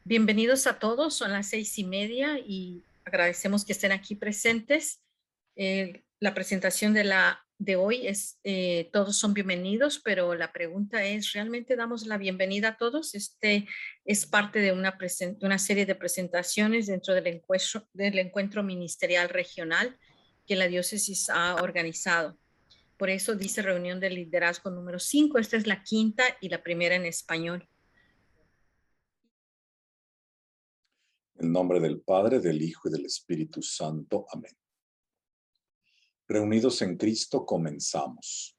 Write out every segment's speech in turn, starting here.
Bienvenidos a todos, son las 6:30 y agradecemos que estén aquí presentes. La presentación de hoy es, todos son bienvenidos, pero la pregunta es, ¿realmente damos la bienvenida a todos? Este es parte de una serie de presentaciones dentro del encuentro ministerial regional que la diócesis ha organizado. Por eso dice reunión de liderazgo número 5. Esta es la quinta y la primera en español. En nombre del Padre, del Hijo y del Espíritu Santo. Amén. Reunidos en Cristo, comenzamos.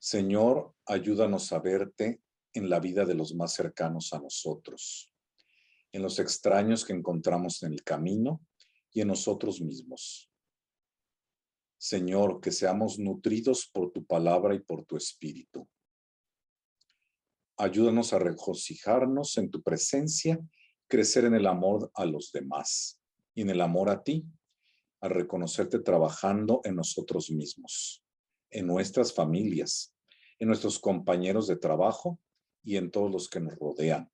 Señor, ayúdanos a verte en la vida de los más cercanos a nosotros, en los extraños que encontramos en el camino y en nosotros mismos. Señor, que seamos nutridos por tu palabra y por tu Espíritu. Ayúdanos a regocijarnos en tu presencia, crecer en el amor a los demás y en el amor a ti, a reconocerte trabajando en nosotros mismos, en nuestras familias, en nuestros compañeros de trabajo y en todos los que nos rodean.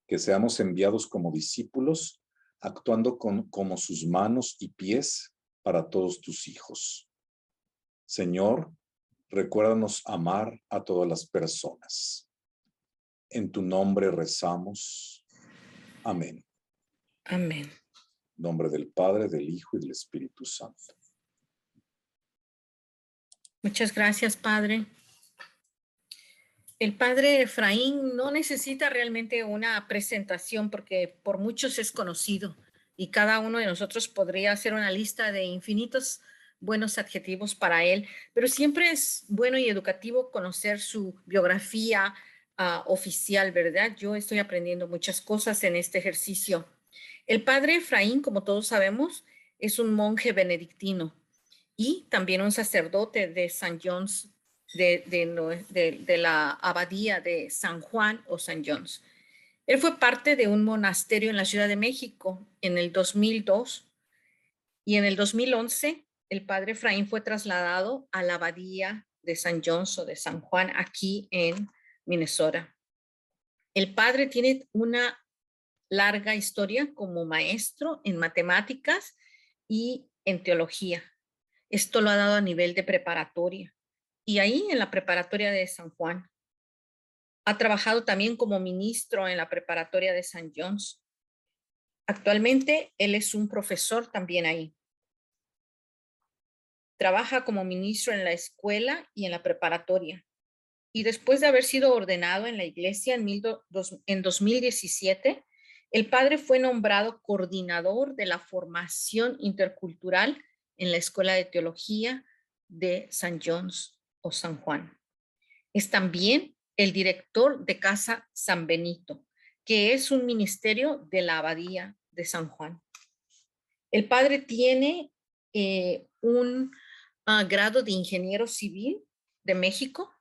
Que seamos enviados como discípulos, actuando como sus manos y pies para todos tus hijos. Señor, recuérdanos amar a todas las personas. En tu nombre rezamos. Amén. Amén. En nombre del Padre, del Hijo y del Espíritu Santo. Muchas gracias, Padre. El Padre Efraín no necesita realmente una presentación porque por muchos es conocido y cada uno de nosotros podría hacer una lista de infinitos buenos adjetivos para él, pero siempre es bueno y educativo conocer su biografía oficial, ¿verdad? Yo estoy aprendiendo muchas cosas en este ejercicio. El Padre Efraín, como todos sabemos, es un monje benedictino y también un sacerdote de San John's, de la abadía de San Juan o San John's. Él fue parte de un monasterio en la Ciudad de México en el 2002 y en el 2011 el padre Efraín fue trasladado a la abadía de San John's o de San Juan aquí en Minnesota. El padre tiene una larga historia como maestro en matemáticas y en teología. Esto lo ha dado a nivel de preparatoria. Y ahí en la preparatoria de San Juan. Ha trabajado también como ministro en la preparatoria de San John's. Actualmente él es un profesor también ahí. Trabaja como ministro en la escuela y en la preparatoria. Y después de haber sido ordenado en la iglesia en 2017, el padre fue nombrado coordinador de la formación intercultural en la Escuela de Teología de San John's o San Juan. Es también el director de Casa San Benito, que es un ministerio de la Abadía de San Juan. El padre tiene un grado de ingeniero civil de México,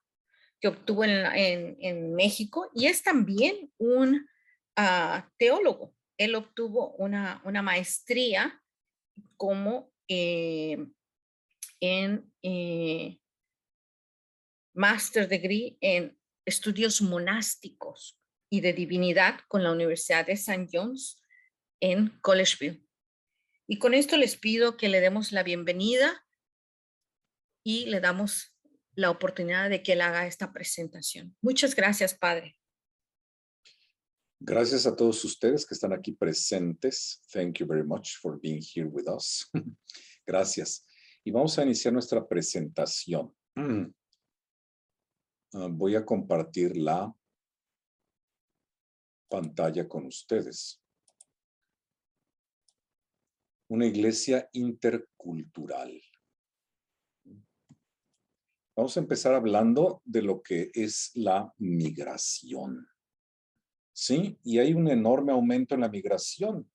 que obtuvo en México, y es también un teólogo. Él obtuvo una maestría como en master degree en estudios monásticos y de divinidad con la Universidad de St. John's en Collegeville. Y con esto les pido que le demos la bienvenida y le damos la oportunidad de que él haga esta presentación. Muchas gracias, Padre. Gracias a todos ustedes que están aquí presentes. Thank you very much for being here with us. Gracias. Y vamos a iniciar nuestra presentación. Voy a compartir la pantalla con ustedes. Una iglesia intercultural. Vamos a empezar hablando de lo que es la migración. ¿Sí? Y hay un enorme aumento en la migración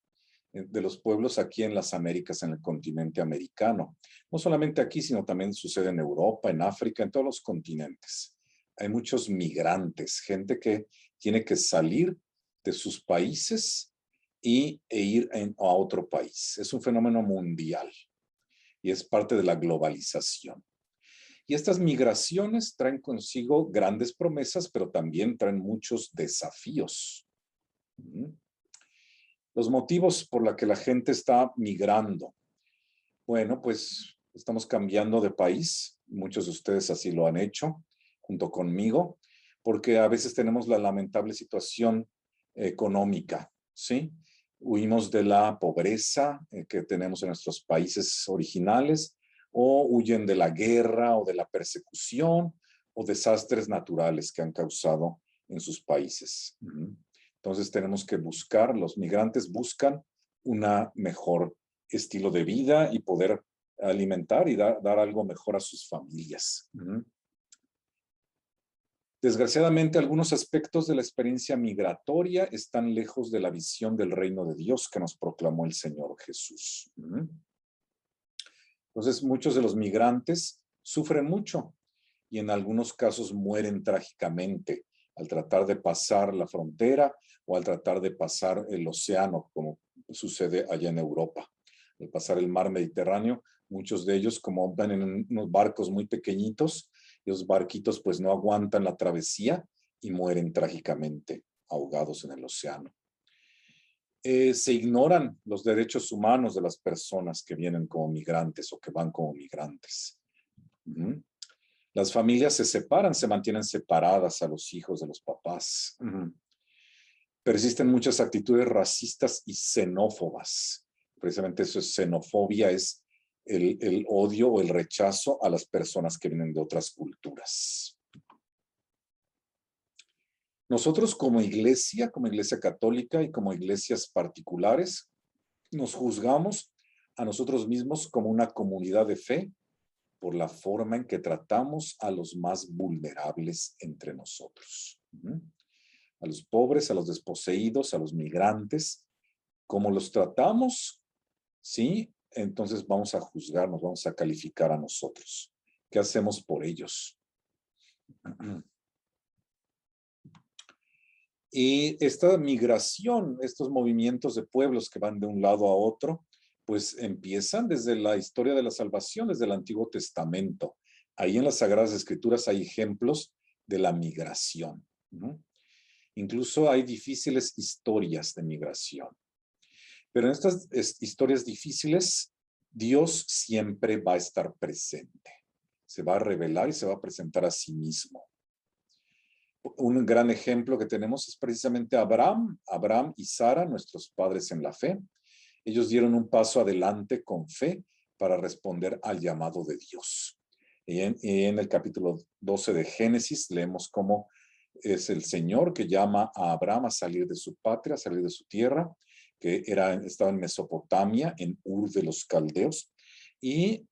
de los pueblos aquí en las Américas, en el continente americano. No solamente aquí, sino también sucede en Europa, en África, en todos los continentes. Hay muchos migrantes, gente que tiene que salir de sus países e ir a otro país. Es un fenómeno mundial y es parte de la globalización. Y estas migraciones traen consigo grandes promesas, pero también traen muchos desafíos. Los motivos por los que la gente está migrando. Bueno, pues estamos cambiando de país. Muchos de ustedes así lo han hecho, junto conmigo, porque a veces tenemos la lamentable situación económica, ¿sí? Huimos de la pobreza que tenemos en nuestros países originales, o huyen de la guerra o de la persecución o desastres naturales que han causado en sus países. Entonces tenemos que buscar, los migrantes buscan una mejor estilo de vida y poder alimentar y dar algo mejor a sus familias. Desgraciadamente, algunos aspectos de la experiencia migratoria están lejos de la visión del reino de Dios que nos proclamó el Señor Jesús. Entonces, muchos de los migrantes sufren mucho y en algunos casos mueren trágicamente al tratar de pasar la frontera o al tratar de pasar el océano, como sucede allá en Europa. Al pasar el mar Mediterráneo, muchos de ellos, como van en unos barcos muy pequeñitos, los barquitos pues no aguantan la travesía y mueren trágicamente ahogados en el océano. Se ignoran los derechos humanos de las personas que vienen como migrantes o que van como migrantes. Las familias se separan, se mantienen separadas a los hijos de los papás. Persisten muchas actitudes racistas y xenófobas. Precisamente eso es xenofobia, es el odio o el rechazo a las personas que vienen de otras culturas. Nosotros como iglesia católica y como iglesias particulares, nos juzgamos a nosotros mismos como una comunidad de fe por la forma en que tratamos a los más vulnerables entre nosotros. A los pobres, a los desposeídos, a los migrantes. Como los tratamos, ¿sí? Entonces vamos a juzgarnos, vamos a calificar a nosotros. ¿Qué hacemos por ellos? Y esta migración, estos movimientos de pueblos que van de un lado a otro, pues empiezan desde la historia de la salvación, desde el Antiguo Testamento. Ahí en las Sagradas Escrituras hay ejemplos de la migración. Incluso hay difíciles historias de migración. Pero en estas historias difíciles, Dios siempre va a estar presente. Se va a revelar y se va a presentar a sí mismo. Un gran ejemplo que tenemos es precisamente Abraham y Sara, nuestros padres en la fe. Ellos dieron un paso adelante con fe para responder al llamado de Dios. Y en el capítulo 12 de Génesis leemos cómo es el Señor que llama a Abraham a salir de su patria, a salir de su tierra, que estaba en Mesopotamia, en Ur de los Caldeos, y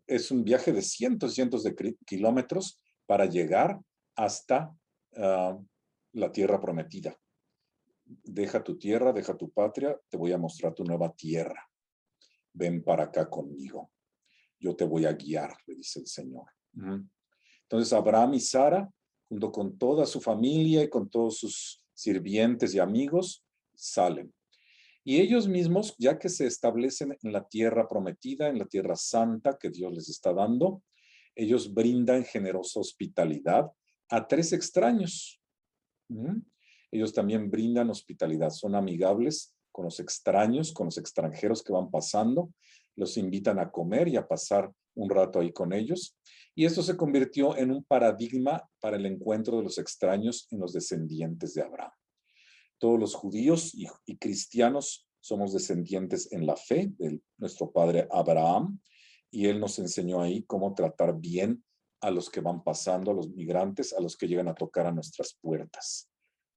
es un viaje de cientos de kilómetros para llegar hasta la tierra prometida. Deja tu tierra, deja tu patria, te voy a mostrar tu nueva tierra. Ven para acá conmigo. Yo te voy a guiar, le dice el Señor. Entonces Abraham y Sara, junto con toda su familia y con todos sus sirvientes y amigos, salen. Y ellos mismos, ya que se establecen en la tierra prometida, en la tierra santa que Dios les está dando, ellos brindan generosa hospitalidad a 3 extraños. Ellos también brindan hospitalidad, son amigables con los extraños, con los extranjeros que van pasando, los invitan a comer y a pasar un rato ahí con ellos. Y esto se convirtió en un paradigma para el encuentro de los extraños en los descendientes de Abraham. Todos los judíos y cristianos somos descendientes en la fe de nuestro padre Abraham, y él nos enseñó ahí cómo tratar bien a los que van pasando, a los migrantes, a los que llegan a tocar a nuestras puertas.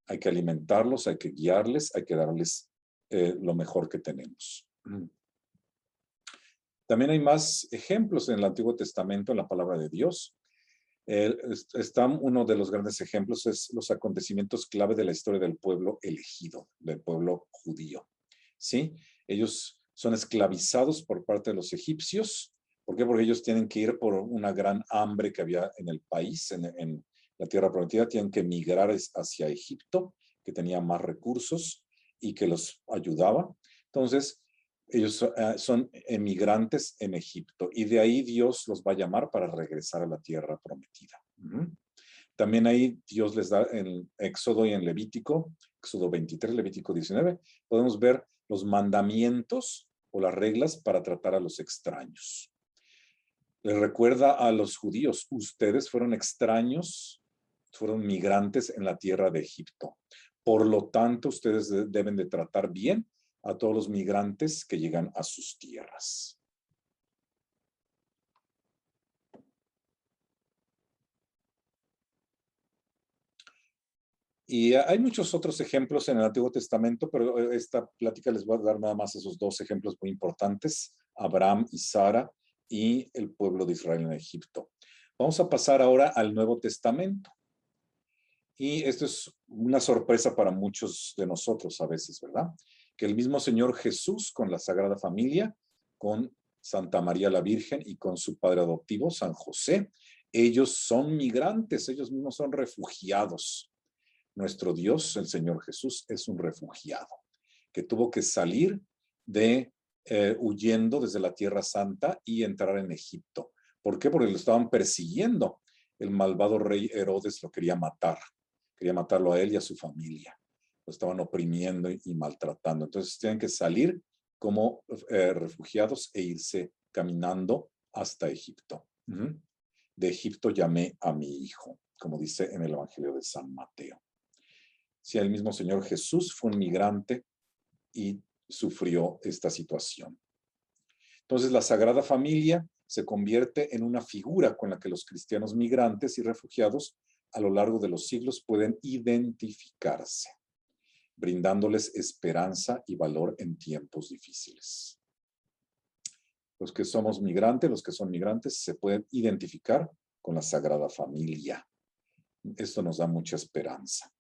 Hay que alimentarlos, hay que guiarles, hay que darles lo mejor que tenemos. También hay más ejemplos en el Antiguo Testamento, en la palabra de Dios. Uno de los grandes ejemplos es los acontecimientos clave de la historia del pueblo elegido, del pueblo judío. ¿Sí? Ellos son esclavizados por parte de los egipcios. ¿Por qué? Porque ellos tienen que ir por una gran hambre que había en el país, en la tierra prometida. Tienen que migrar hacia Egipto, que tenía más recursos y que los ayudaba. Entonces, Ellos son emigrantes en Egipto y de ahí Dios los va a llamar para regresar a la tierra prometida. También ahí Dios les da en Éxodo y en Levítico, Éxodo 23, Levítico 19, podemos ver los mandamientos o las reglas para tratar a los extraños. Les recuerda a los judíos, ustedes fueron extraños, fueron migrantes en la tierra de Egipto. Por lo tanto, ustedes deben de tratar bien a todos los migrantes que llegan a sus tierras. Y hay muchos otros ejemplos en el Antiguo Testamento, pero esta plática les voy a dar nada más esos dos ejemplos muy importantes, Abraham y Sara y el pueblo de Israel en Egipto. Vamos a pasar ahora al Nuevo Testamento. Y esto es una sorpresa para muchos de nosotros a veces, ¿verdad? Que el mismo Señor Jesús con la Sagrada Familia, con Santa María la Virgen y con su padre adoptivo, San José, ellos son migrantes, ellos mismos son refugiados. Nuestro Dios, el Señor Jesús, es un refugiado que tuvo que salir de huyendo desde la Tierra Santa y entrar en Egipto. ¿Por qué? Porque lo estaban persiguiendo. El malvado rey Herodes lo quería matarlo a él y a su familia. Lo estaban oprimiendo y maltratando. Entonces tienen que salir como refugiados e irse caminando hasta Egipto. De Egipto llamé a mi hijo, como dice en el Evangelio de San Mateo. Si el mismo Señor Jesús fue un migrante y sufrió esta situación. Entonces la Sagrada Familia se convierte en una figura con la que los cristianos migrantes y refugiados a lo largo de los siglos pueden identificarse, brindándoles esperanza y valor en tiempos difíciles. Los que somos migrantes, los que son migrantes, se pueden identificar con la Sagrada Familia. Esto nos da mucha esperanza.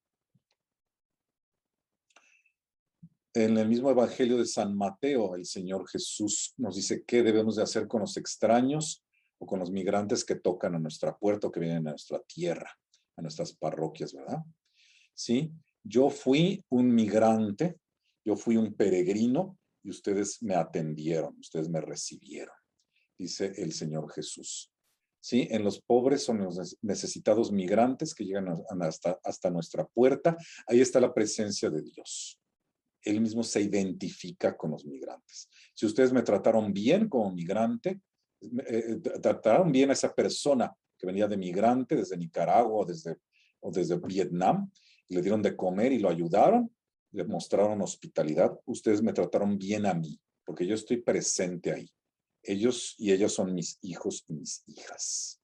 En el mismo Evangelio de San Mateo, el Señor Jesús nos dice qué debemos de hacer con los extraños o con los migrantes que tocan a nuestra puerta o que vienen a nuestra tierra, a nuestras parroquias, ¿verdad? Sí, yo fui un migrante, yo fui un peregrino y ustedes me atendieron, ustedes me recibieron, dice el Señor Jesús. Sí, en los pobres son los necesitados migrantes que llegan hasta nuestra puerta. Ahí está la presencia de Dios. Él mismo se identifica con los migrantes. Si ustedes me trataron bien como migrante, trataron bien a esa persona que venía de migrante desde Nicaragua o desde Vietnam, y le dieron de comer y lo ayudaron, le mostraron hospitalidad, ustedes me trataron bien a mí, porque yo estoy presente ahí. Ellos y ellas son mis hijos y mis hijas.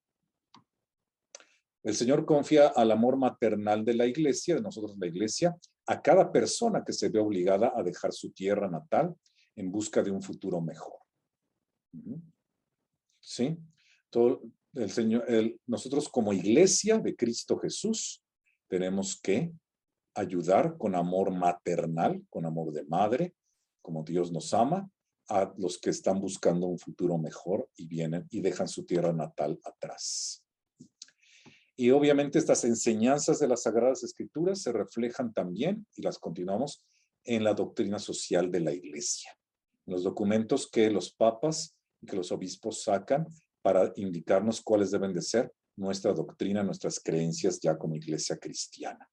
El Señor confía al amor maternal de la iglesia, de nosotros la iglesia, a cada persona que se ve obligada a dejar su tierra natal en busca de un futuro mejor. ¿Sí? Nosotros como iglesia de Cristo Jesús tenemos que ayudar con amor maternal, con amor de madre, como Dios nos ama, a los que están buscando un futuro mejor y vienen y dejan su tierra natal atrás. Y obviamente estas enseñanzas de las Sagradas Escrituras se reflejan también, y las continuamos, en la doctrina social de la Iglesia. En los documentos que los papas y que los obispos sacan para indicarnos cuáles deben de ser nuestra doctrina, nuestras creencias ya como Iglesia cristiana.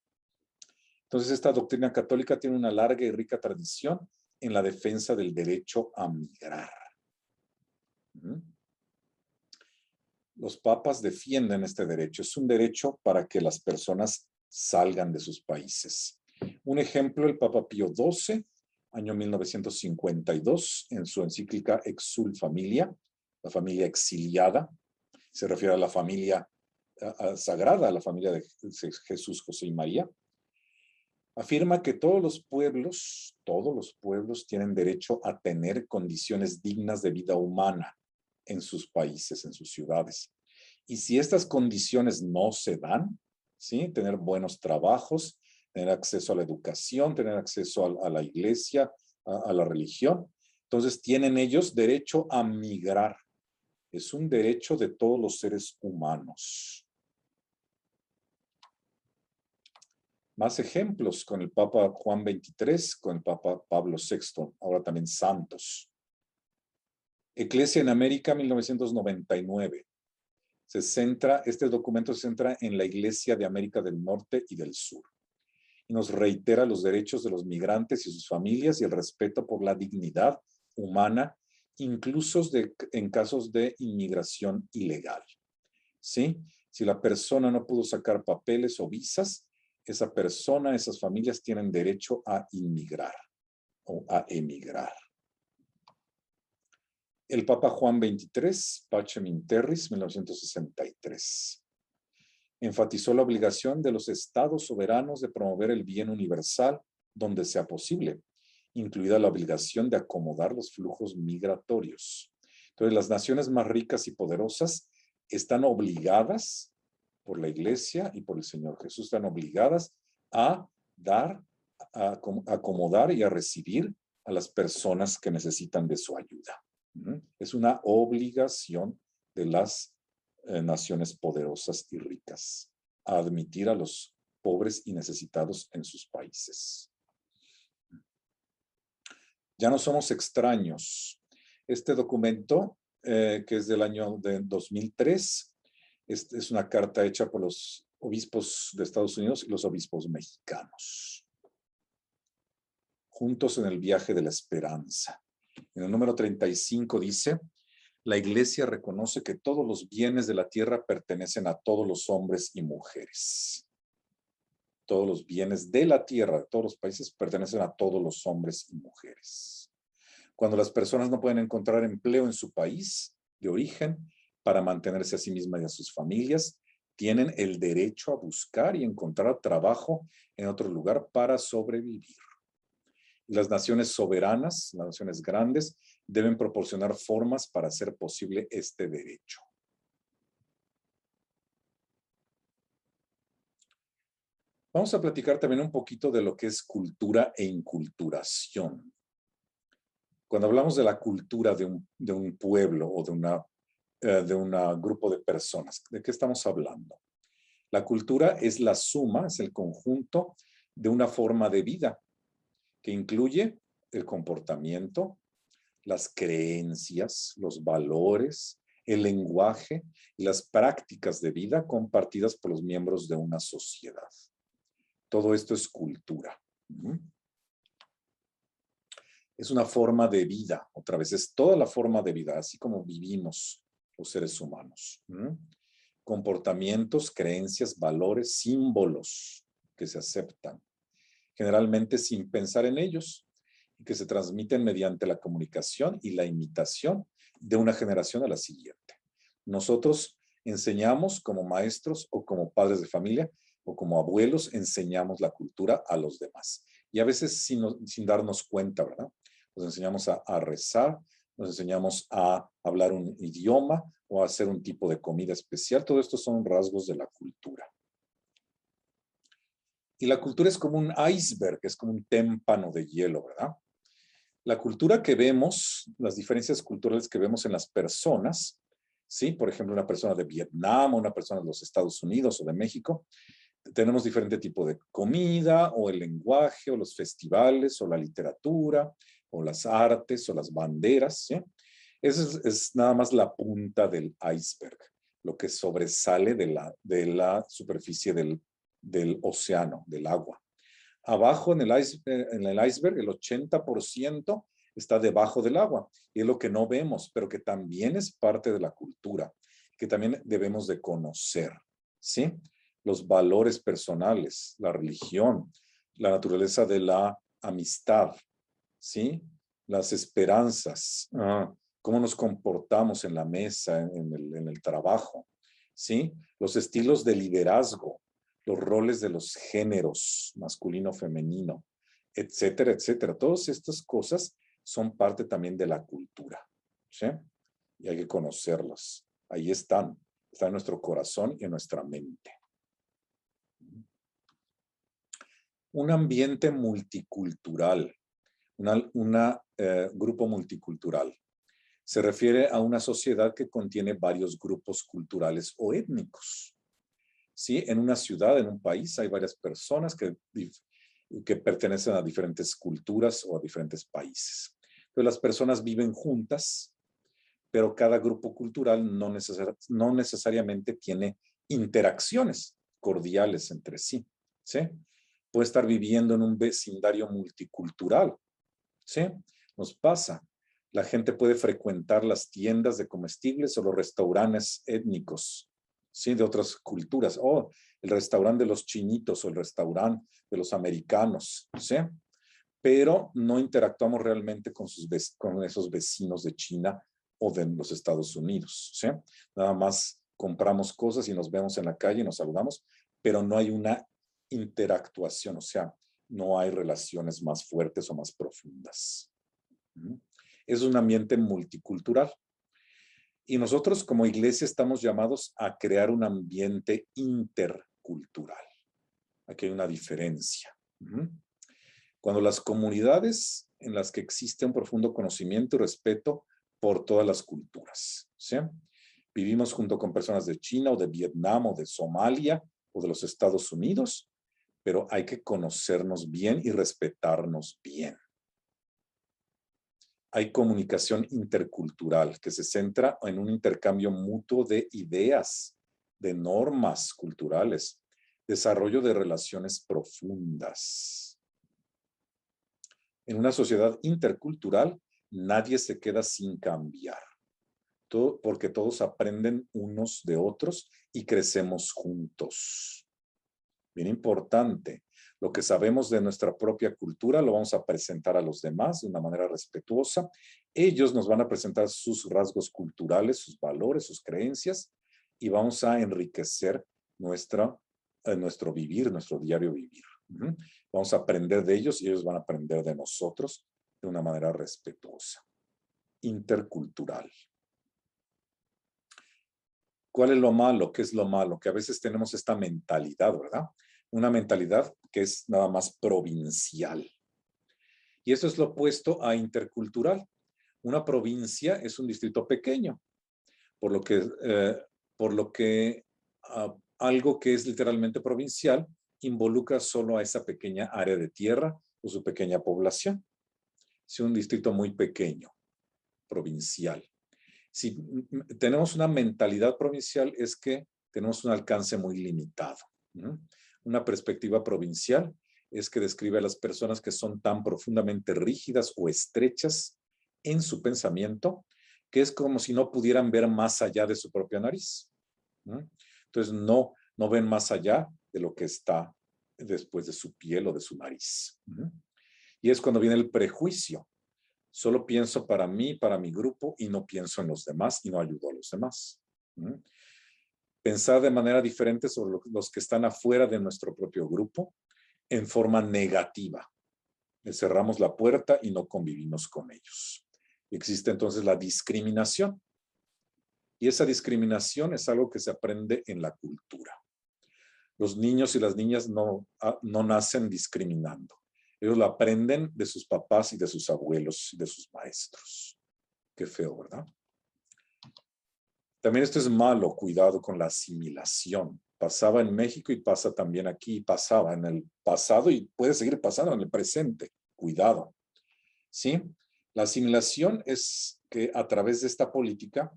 Entonces, esta doctrina católica tiene una larga y rica tradición en la defensa del derecho a migrar. Los papas defienden este derecho. Es un derecho para que las personas salgan de sus países. Un ejemplo, el Papa Pío XII, año 1952, en su encíclica Exsul Familia, la familia exiliada, se refiere a la familia sagrada, a la familia de Jesús, José y María, afirma que todos los pueblos tienen derecho a tener condiciones dignas de vida humana en sus países, en sus ciudades. Y si estas condiciones no se dan, ¿sí? Tener buenos trabajos, tener acceso a la educación, tener acceso a la iglesia, a la religión, entonces tienen ellos derecho a migrar. Es un derecho de todos los seres humanos. Más ejemplos con el Papa Juan XXIII, con el Papa Pablo VI, ahora también santos. Iglesia en América, 1999. Este documento se centra en la Iglesia de América del Norte y del Sur. Y nos reitera los derechos de los migrantes y sus familias y el respeto por la dignidad humana, incluso en casos de inmigración ilegal. ¿Sí? Si la persona no pudo sacar papeles o visas, esa persona, esas familias tienen derecho a inmigrar o a emigrar. El Papa Juan XXIII, Pacem in Terris, 1963. Enfatizó la obligación de los estados soberanos de promover el bien universal donde sea posible, incluida la obligación de acomodar los flujos migratorios. Entonces, las naciones más ricas y poderosas están obligadas por la Iglesia y por el Señor Jesús, están obligadas a dar, a acomodar y a recibir a las personas que necesitan de su ayuda. Es una obligación de las naciones poderosas y ricas a admitir a los pobres y necesitados en sus países. Ya no somos extraños. Este documento, que es del año de 2003, es una carta hecha por los obispos de Estados Unidos y los obispos mexicanos. Juntos en el viaje de la esperanza. En el número 35 dice: la Iglesia reconoce que todos los bienes de la tierra pertenecen a todos los hombres y mujeres. Todos los bienes de la tierra, de todos los países, pertenecen a todos los hombres y mujeres. Cuando las personas no pueden encontrar empleo en su país de origen para mantenerse a sí mismas y a sus familias, tienen el derecho a buscar y encontrar trabajo en otro lugar para sobrevivir. Las naciones soberanas, las naciones grandes, deben proporcionar formas para hacer posible este derecho. Vamos a platicar también un poquito de lo que es cultura e inculturación. Cuando hablamos de la cultura de un pueblo o de un grupo de personas, ¿de qué estamos hablando? La cultura es la suma, es el conjunto de una forma de vida que incluye el comportamiento, las creencias, los valores, el lenguaje y las prácticas de vida compartidas por los miembros de una sociedad. Todo esto es cultura. Es una forma de vida, otra vez, es toda la forma de vida, así como vivimos los seres humanos. Comportamientos, creencias, valores, símbolos que se aceptan, generalmente sin pensar en ellos, y que se transmiten mediante la comunicación y la imitación de una generación a la siguiente. Nosotros enseñamos como maestros o como padres de familia o como abuelos, enseñamos la cultura a los demás. Y a veces sin darnos cuenta, ¿verdad? Nos enseñamos a rezar, nos enseñamos a hablar un idioma o a hacer un tipo de comida especial. Todo esto son rasgos de la cultura. Y la cultura es como un iceberg, es como un témpano de hielo, ¿verdad? La cultura que vemos, las diferencias culturales que vemos en las personas, ¿sí? Por ejemplo, una persona de Vietnam, una persona de los Estados Unidos o de México, tenemos diferente tipo de comida, o el lenguaje, o los festivales, o la literatura, o las artes, o las banderas, ¿sí? Eso es nada más la punta del iceberg, lo que sobresale de la superficie del océano, del agua. Abajo en el iceberg, el 80% está debajo del agua, y es lo que no vemos, pero que también es parte de la cultura, que también debemos de conocer, ¿sí? Los valores personales, la religión, la naturaleza de la amistad, ¿sí? Las esperanzas, cómo nos comportamos en la mesa, en el trabajo, ¿sí? Los estilos de liderazgo, los roles de los géneros, masculino, femenino, etcétera, etcétera. Todas estas cosas son parte también de la cultura, ¿sí? Y hay que conocerlas. Ahí están en nuestro corazón y en nuestra mente. Un ambiente multicultural, un grupo multicultural. Se refiere a una sociedad que contiene varios grupos culturales o étnicos. ¿Sí? En una ciudad, en un país, hay varias personas que pertenecen a diferentes culturas o a diferentes países. Entonces, las personas viven juntas, pero cada grupo cultural no necesariamente tiene interacciones cordiales entre sí, ¿sí? Puede estar viviendo en un vecindario multicultural, ¿sí? Nos pasa. La gente puede frecuentar las tiendas de comestibles o los restaurantes étnicos, ¿sí? De otras culturas. O el restaurante de los chinitos o el restaurante de los americanos, ¿sí? Pero no interactuamos realmente con esos vecinos de China o de los Estados Unidos, ¿sí? Nada más compramos cosas y nos vemos en la calle y nos saludamos, pero no hay una interactuación, o sea, no hay relaciones más fuertes o más profundas. Es un ambiente multicultural. Y nosotros como iglesia estamos llamados a crear un ambiente intercultural. Aquí hay una diferencia. Cuando las comunidades en las que existe un profundo conocimiento y respeto por todas las culturas, ¿sí? Vivimos junto con personas de China o de Vietnam o de Somalia o de los Estados Unidos, pero hay que conocernos bien y respetarnos bien. Hay comunicación intercultural que se centra en un intercambio mutuo de ideas, de normas culturales, desarrollo de relaciones profundas. En una sociedad intercultural, nadie se queda sin cambiar, porque todos aprenden unos de otros y crecemos juntos. Bien importante. Lo que sabemos de nuestra propia cultura lo vamos a presentar a los demás de una manera respetuosa. Ellos nos van a presentar sus rasgos culturales, sus valores, sus creencias, y vamos a enriquecer nuestro vivir, nuestro diario vivir. Vamos a aprender de ellos y ellos van a aprender de nosotros de una manera respetuosa. Intercultural. ¿Cuál es lo malo? ¿Qué es lo malo? Que a veces tenemos esta mentalidad, ¿verdad? Una mentalidad que es nada más provincial. Y eso es lo opuesto a intercultural. Una provincia es un distrito pequeño, por lo que algo que es literalmente provincial involucra solo a esa pequeña área de tierra o su pequeña población. Es un distrito muy pequeño, provincial. Si tenemos una mentalidad provincial, es que tenemos un alcance muy limitado. Una perspectiva provincial es que describe a las personas que son tan profundamente rígidas o estrechas en su pensamiento, que es como si no pudieran ver más allá de su propia nariz. Entonces no ven más allá de lo que está después de su piel o de su nariz. Y es cuando viene el prejuicio. Solo pienso para mí, para mi grupo, y no pienso en los demás y no ayudo a los demás. Pensar de manera diferente sobre los que están afuera de nuestro propio grupo en forma negativa. Le cerramos la puerta y no convivimos con ellos. Existe entonces la discriminación. Y esa discriminación es algo que se aprende en la cultura. Los niños y las niñas no nacen discriminando. Ellos lo aprenden de sus papás y de sus abuelos y de sus maestros. Qué feo, ¿verdad? También esto es malo, cuidado con la asimilación. Pasaba en México y pasa también aquí, pasaba en el pasado y puede seguir pasando en el presente. Cuidado. ¿Sí? La asimilación es que a través de esta política,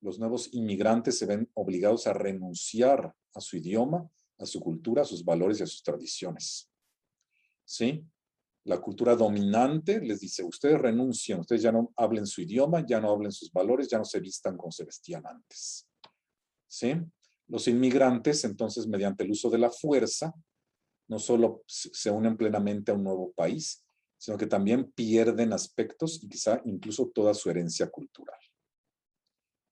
los nuevos inmigrantes se ven obligados a renunciar a su idioma, a su cultura, a sus valores y a sus tradiciones. ¿Sí? La cultura dominante les dice, ustedes renuncian, ustedes ya no hablen su idioma, ya no hablen sus valores, ya no se vistan como se vestían antes. ¿Sí? Los inmigrantes, entonces, mediante el uso de la fuerza, no solo se unen plenamente a un nuevo país, sino que también pierden aspectos y quizá incluso toda su herencia cultural.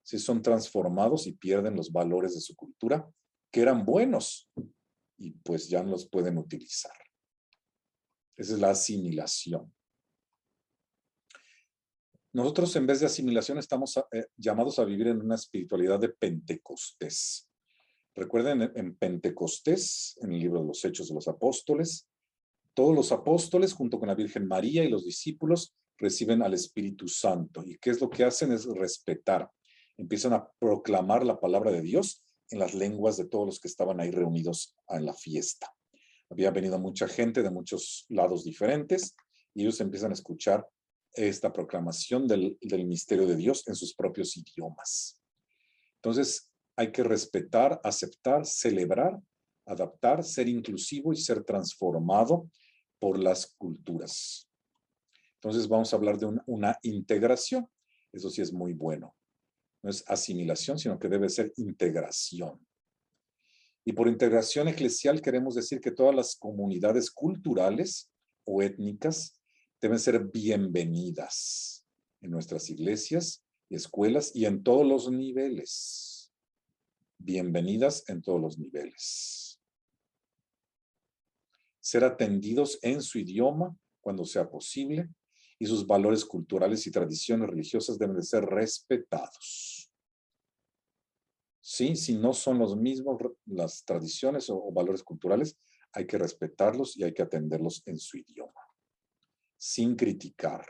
Sí, son transformados y pierden los valores de su cultura, que eran buenos, y pues ya no los pueden utilizar. Esa es la asimilación. Nosotros, en vez de asimilación, estamos llamados a vivir en una espiritualidad de Pentecostés. Recuerden, en Pentecostés, en el libro de los Hechos de los Apóstoles, todos los apóstoles, junto con la Virgen María y los discípulos, reciben al Espíritu Santo. ¿Y qué es lo que hacen? Es respetar. Empiezan a proclamar la palabra de Dios en las lenguas de todos los que estaban ahí reunidos en la fiesta. Había venido mucha gente de muchos lados diferentes y ellos empiezan a escuchar esta proclamación del misterio de Dios en sus propios idiomas. Entonces, hay que respetar, aceptar, celebrar, adaptar, ser inclusivo y ser transformado por las culturas. Entonces, vamos a hablar de una integración. Eso sí es muy bueno. No es asimilación, sino que debe ser integración. Y por integración eclesial queremos decir que todas las comunidades culturales o étnicas deben ser bienvenidas en nuestras iglesias y escuelas y en todos los niveles. Bienvenidas en todos los niveles. Ser atendidos en su idioma cuando sea posible y sus valores culturales y tradiciones religiosas deben de ser respetados. Sí, si no son los mismos las tradiciones o valores culturales, hay que respetarlos y hay que atenderlos en su idioma, sin criticar,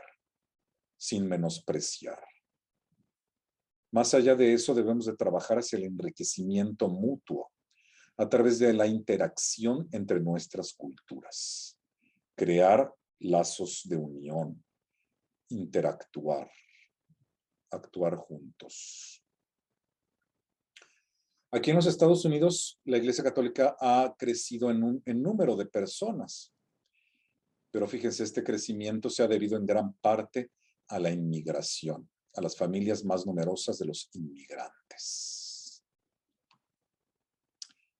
sin menospreciar. Más allá de eso, debemos de trabajar hacia el enriquecimiento mutuo a través de la interacción entre nuestras culturas, crear lazos de unión, interactuar, actuar juntos. Aquí en los Estados Unidos, la Iglesia Católica ha crecido en número de personas, pero fíjense, este crecimiento se ha debido en gran parte a la inmigración, a las familias más numerosas de los inmigrantes.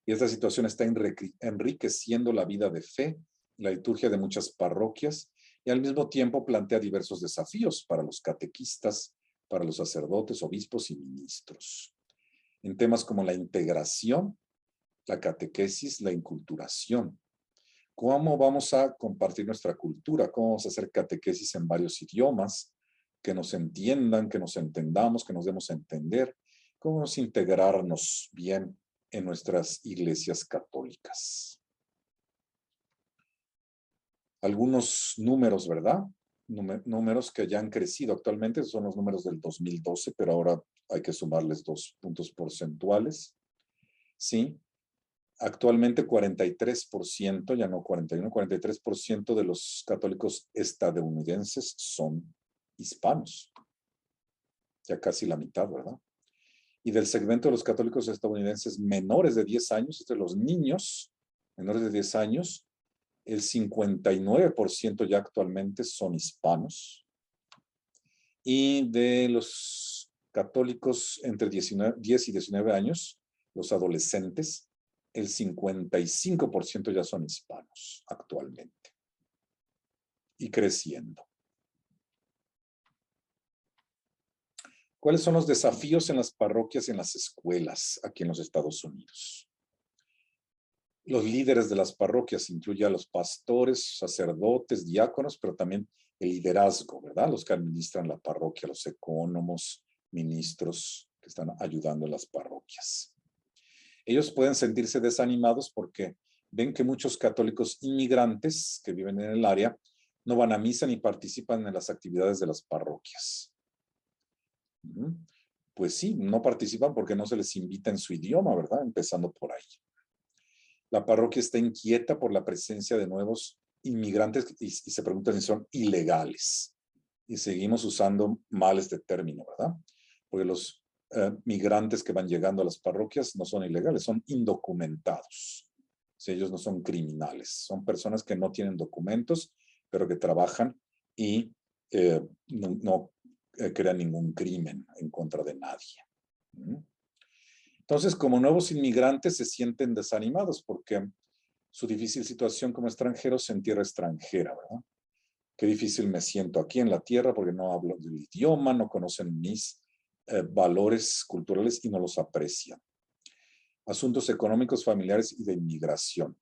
Y esta situación está enriqueciendo la vida de fe, la liturgia de muchas parroquias, y al mismo tiempo plantea diversos desafíos para los catequistas, para los sacerdotes, obispos y ministros. En temas como la integración, la catequesis, la inculturación. ¿Cómo vamos a compartir nuestra cultura? ¿Cómo vamos a hacer catequesis en varios idiomas? Que nos entiendan, que nos entendamos, que nos demos a entender. ¿Cómo vamos a integrarnos bien en nuestras iglesias católicas? Algunos números, ¿verdad? Números que ya han crecido actualmente, son los números del 2012, pero ahora hay que sumarles 2 puntos porcentuales. ¿Sí? Actualmente 43%, ya no 41, 43% de los católicos estadounidenses son hispanos. Ya casi la mitad, ¿verdad? Y del segmento de los católicos estadounidenses menores de 10 años, entre los niños menores de 10 años, el 59% ya actualmente son hispanos. Y de los católicos entre 10 y 19 años, los adolescentes, el 55% ya son hispanos actualmente. Y creciendo. ¿Cuáles son los desafíos en las parroquias y en las escuelas aquí en los Estados Unidos? Los líderes de las parroquias incluyen a los pastores, sacerdotes, diáconos, pero también el liderazgo, ¿verdad? Los que administran la parroquia, los ecónomos, ministros que están ayudando en las parroquias. Ellos pueden sentirse desanimados porque ven que muchos católicos inmigrantes que viven en el área no van a misa ni participan en las actividades de las parroquias. Pues sí, no participan porque no se les invita en su idioma, ¿verdad? Empezando por ahí. La parroquia está inquieta por la presencia de nuevos inmigrantes y se preguntan si son ilegales. Y seguimos usando mal este término, ¿verdad? Porque los migrantes que van llegando a las parroquias no son ilegales, son indocumentados. Si ellos no son criminales, son personas que no tienen documentos, pero que trabajan y no crean ningún crimen en contra de nadie. Entonces, como nuevos inmigrantes se sienten desanimados porque su difícil situación como extranjeros en tierra extranjera, ¿verdad? Qué difícil me siento aquí en la tierra porque no hablo el idioma, no conocen mis valores culturales y no los aprecian. Asuntos económicos, familiares y de inmigración.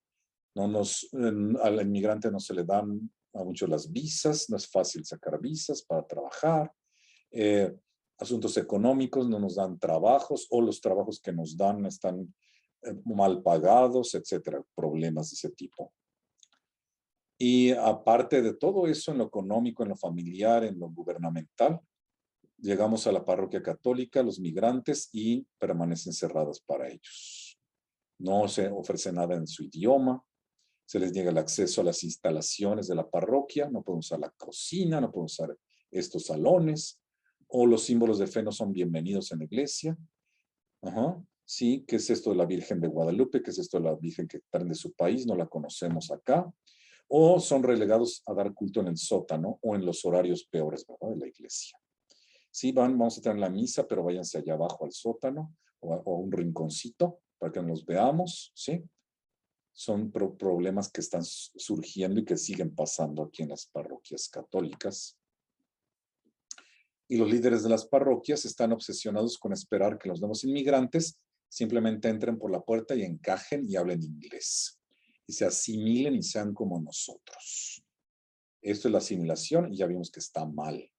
Al inmigrante no se le dan a muchos las visas, no es fácil sacar visas para trabajar. Asuntos económicos, no nos dan trabajos o los trabajos que nos dan están mal pagados, etcétera, problemas de ese tipo. Y aparte de todo eso, en lo económico, en lo familiar, en lo gubernamental, llegamos a la parroquia católica, los migrantes, y permanecen cerradas para ellos. No se ofrece nada en su idioma, se les niega el acceso a las instalaciones de la parroquia, no pueden usar la cocina, no pueden usar estos salones, o los símbolos de fe no son bienvenidos en la iglesia. Ajá. Sí, ¿qué es esto de la Virgen de Guadalupe? ¿Qué es esto de la Virgen que traen de su país? No la conocemos acá. O son relegados a dar culto en el sótano o en los horarios peores, ¿verdad?, de la iglesia. Sí, vamos a tener la misa, pero váyanse allá abajo al sótano o a un rinconcito para que nos veamos, ¿sí? Son problemas que están surgiendo y que siguen pasando aquí en las parroquias católicas. Y los líderes de las parroquias están obsesionados con esperar que los nuevos inmigrantes simplemente entren por la puerta y encajen y hablen inglés. Y se asimilen y sean como nosotros. Esto es la asimilación y ya vimos que está mal.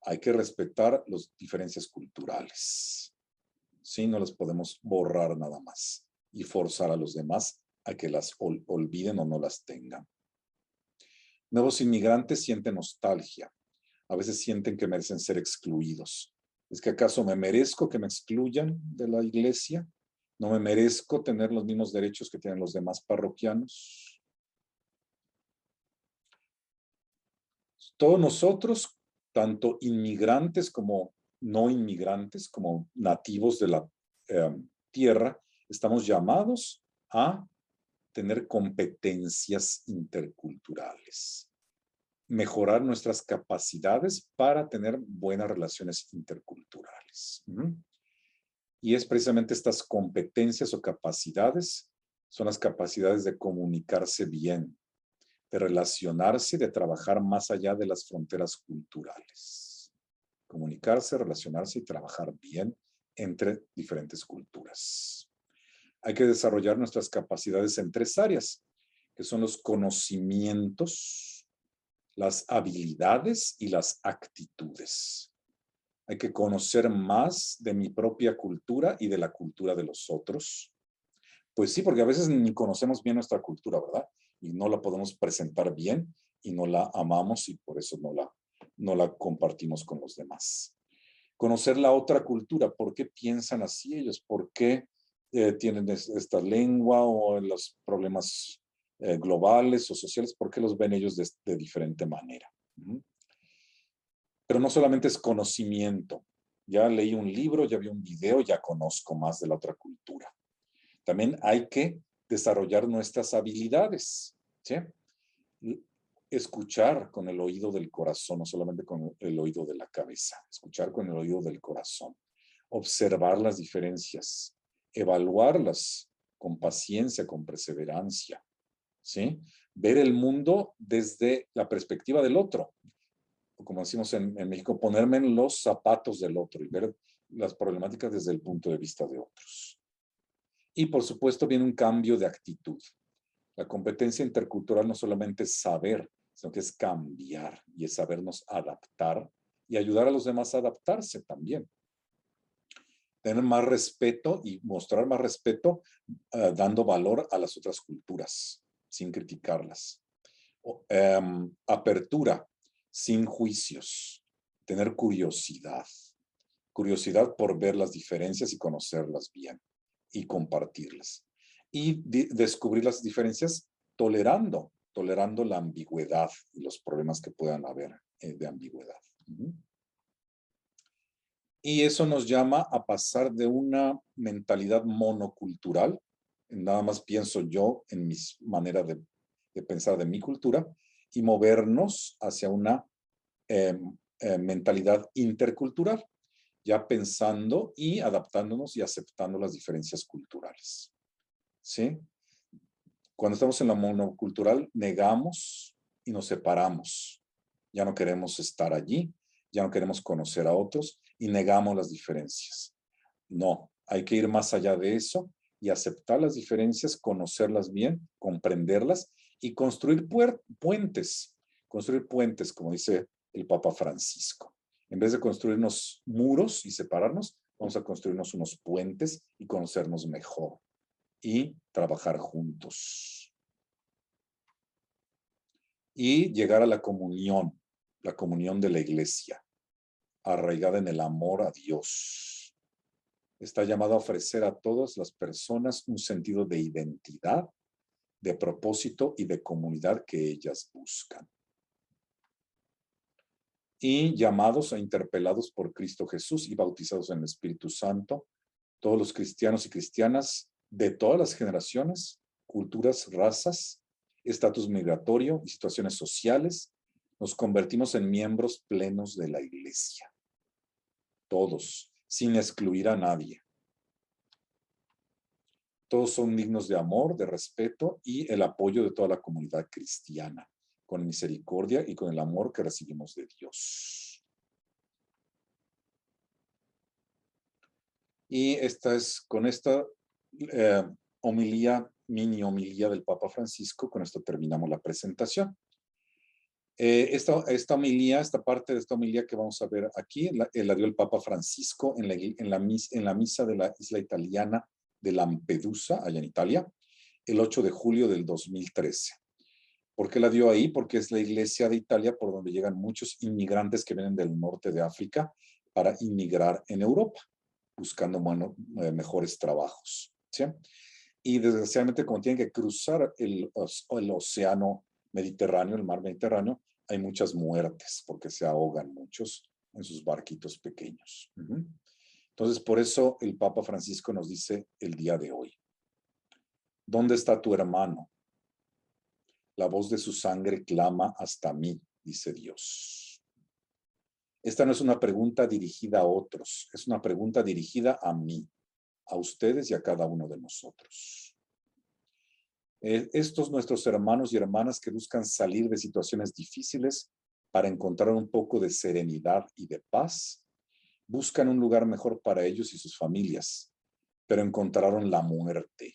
Hay que respetar las diferencias culturales. Sí, no las podemos borrar nada más y forzar a los demás a que las olviden o no las tengan. Nuevos inmigrantes sienten nostalgia. A veces sienten que merecen ser excluidos. ¿Es que acaso me merezco que me excluyan de la iglesia? ¿No me merezco tener los mismos derechos que tienen los demás parroquianos? Todos nosotros, tanto inmigrantes como no inmigrantes, como nativos de la tierra, estamos llamados a tener competencias interculturales, mejorar nuestras capacidades para tener buenas relaciones interculturales. Y es precisamente estas competencias o capacidades, son las capacidades de comunicarse bien, de relacionarse, de trabajar más allá de las fronteras culturales. Comunicarse, relacionarse y trabajar bien entre diferentes culturas. Hay que desarrollar nuestras capacidades en 3 áreas, que son los conocimientos, las habilidades y las actitudes. Hay que conocer más de mi propia cultura y de la cultura de los otros. Pues sí, porque a veces ni conocemos bien nuestra cultura, ¿verdad? Y no la podemos presentar bien y no la amamos y por eso no la compartimos con los demás. Conocer la otra cultura, ¿por qué piensan así ellos? ¿Por qué tienen esta lengua o los problemas globales o sociales? ¿Por qué los ven ellos de diferente manera? Pero no solamente es conocimiento. Ya leí un libro, ya vi un video, ya conozco más de la otra cultura. También hay que desarrollar nuestras habilidades, ¿sí? Escuchar con el oído del corazón, no solamente con el oído de la cabeza. Escuchar con el oído del corazón. Observar las diferencias. Evaluarlas con paciencia, con perseverancia, ¿sí? Ver el mundo desde la perspectiva del otro. O como decimos en México, ponerme en los zapatos del otro y ver las problemáticas desde el punto de vista de otros. Y por supuesto viene un cambio de actitud. La competencia intercultural no solamente es saber, sino que es cambiar y es sabernos adaptar y ayudar a los demás a adaptarse también. Tener más respeto y mostrar más respeto dando valor a las otras culturas, sin criticarlas. Apertura, sin juicios. Tener curiosidad. Curiosidad por ver las diferencias y conocerlas bien y compartirlas. Y descubrir las diferencias tolerando la ambigüedad y los problemas que puedan haber de ambigüedad. Y eso nos llama a pasar de una mentalidad monocultural, nada más pienso yo en mi manera de pensar de mi cultura, y movernos hacia una mentalidad intercultural, ya pensando y adaptándonos y aceptando las diferencias culturales. ¿Sí? Cuando estamos en la monocultural, negamos y nos separamos. Ya no queremos estar allí, ya no queremos conocer a otros y negamos las diferencias. No, hay que ir más allá de eso y aceptar las diferencias, conocerlas bien, comprenderlas y construir puentes. Construir puentes, como dice el Papa Francisco. En vez de construirnos muros y separarnos, vamos a construirnos unos puentes y conocernos mejor y trabajar juntos. Y llegar a la comunión de la iglesia, arraigada en el amor a Dios. Está llamado a ofrecer a todas las personas un sentido de identidad, de propósito y de comunidad que ellas buscan. y llamados e interpelados por Cristo Jesús y bautizados en el Espíritu Santo, todos los cristianos y cristianas de todas las generaciones, culturas, razas, estatus migratorio y situaciones sociales, nos convertimos en miembros plenos de la Iglesia. Todos, sin excluir a nadie. Todos son dignos de amor, de respeto y el apoyo de toda la comunidad cristiana, con misericordia y con el amor que recibimos de Dios. Y con esta mini homilía del Papa Francisco, con esto terminamos la presentación. Esta homilía, esta parte de esta homilía que vamos a ver aquí, la dio el Papa Francisco en la misa de la isla italiana de Lampedusa, allá en Italia, el 8 de julio del 2013. ¿Por qué la dio ahí? Porque es la iglesia de Italia por donde llegan muchos inmigrantes que vienen del norte de África para inmigrar en Europa, buscando mejores trabajos, ¿sí? Y desgraciadamente, como tienen que cruzar el océano Mediterráneo, el mar Mediterráneo, hay muchas muertes porque se ahogan muchos en sus barquitos pequeños. Entonces, por eso el Papa Francisco nos dice el día de hoy: ¿dónde está tu hermano? La voz de su sangre clama hasta mí, dice Dios. Esta no es una pregunta dirigida a otros, es una pregunta dirigida a mí, a ustedes y a cada uno de nosotros. Estos nuestros hermanos y hermanas que buscan salir de situaciones difíciles para encontrar un poco de serenidad y de paz, buscan un lugar mejor para ellos y sus familias, pero encontraron la muerte.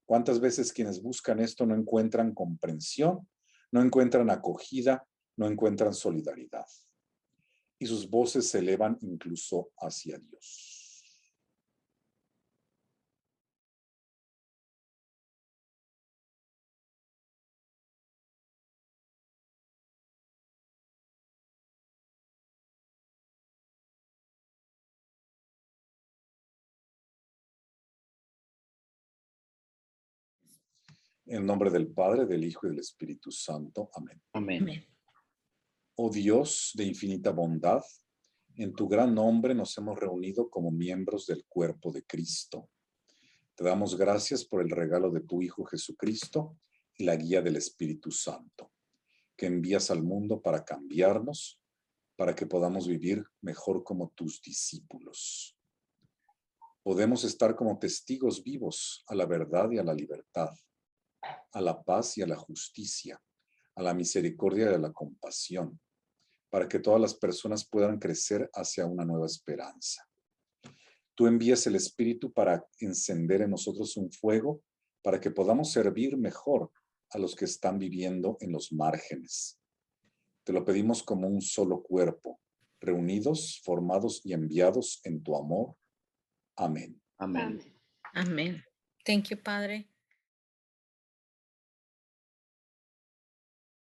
¿Cuántas veces quienes buscan esto no encuentran comprensión, no encuentran acogida, no encuentran solidaridad? Y sus voces se elevan incluso hacia Dios. En nombre del Padre, del Hijo y del Espíritu Santo. Amén. Amén. Oh Dios de infinita bondad, en tu gran nombre nos hemos reunido como miembros del cuerpo de Cristo. Te damos gracias por el regalo de tu Hijo Jesucristo y la guía del Espíritu Santo, que envías al mundo para cambiarnos, para que podamos vivir mejor como tus discípulos. Podemos estar como testigos vivos a la verdad y a la libertad, a la paz y a la justicia, a la misericordia y a la compasión, para que todas las personas puedan crecer hacia una nueva esperanza. Tú envías el Espíritu para encender en nosotros un fuego para que podamos servir mejor a los que están viviendo en los márgenes. Te lo pedimos como un solo cuerpo, reunidos, formados y enviados en tu amor. Amén. Amén. Amén. Thank you, Padre.